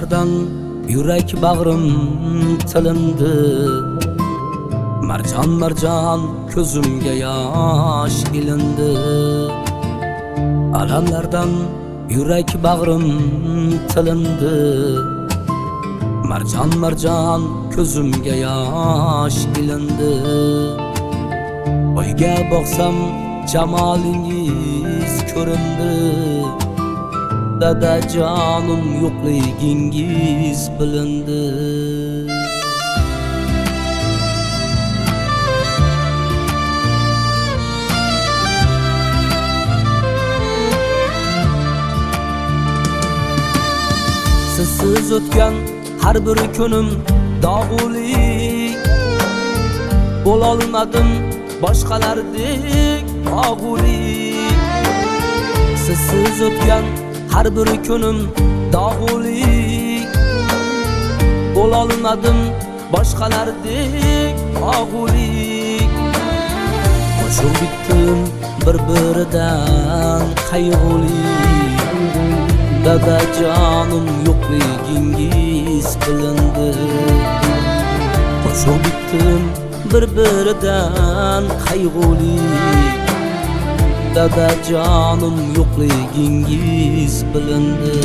Alamlardan yürek bağrım tilindi. Marcan marcan közümge yaş ilindi. Alamlardan yürek bağrım tilindi. Marcan marcan közümge yaş ilindi. Oyga boqsam jamalingiz ko'rindi. Dadajonim yo'qligingiz bilindi. Sizsiz o'tgan har bir kunim dog'uli. Bo'lolmadim boshqalardek og'uli. Sizsiz o'tgan har bir kunim dog'uli. Bo'lolmadim boshqalardek og'uli. Qo'shiq bitdim bir-biridan qayg'uli. Dadajonim yo'qligingiz bilindi. Qo'shiq bitdim bir-biridan qayg'uli. Dadajonim yo'qligingiz bilindi.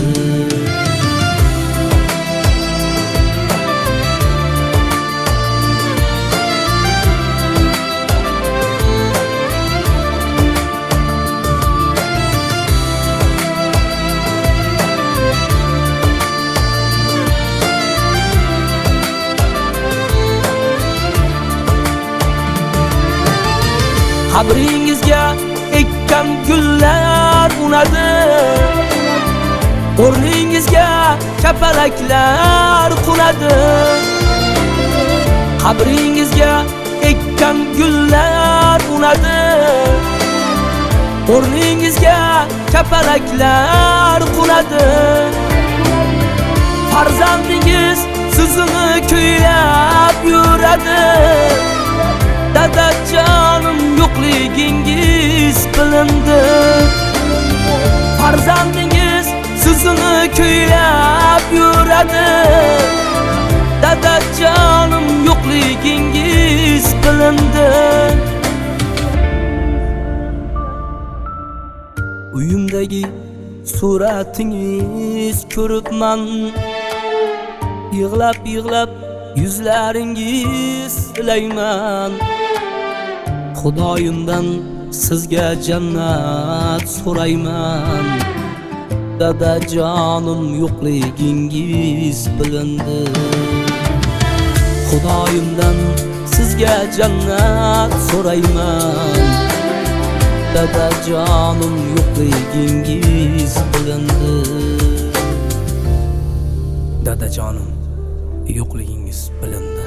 Qabringizga ekkan gullar unadi. O'rningizga kapalaklar qunadi. Qabringizga ekkan gullar unadi. O'rningizga kapalaklar qunadi. Farzandingiz sizni kuylab yuradi. Dadajonim yo'qligingiz bilindi. Farzandingiz sizni kuylab yuradi. Dadajonim yo'qligingiz bilindi. Uyimdagi suratingiz ko'ribman. Yig'lab yig'lab yuzlaringiz silayman. Xudoyimdan sizga jannat so'rayman. Dadajonim yo'qligingiz bilindi. Xudoyimdan sizga jannat so'rayman. Dadajonim yo'qligingiz bilindi. Dadajonim yo'qligingiz bilindi.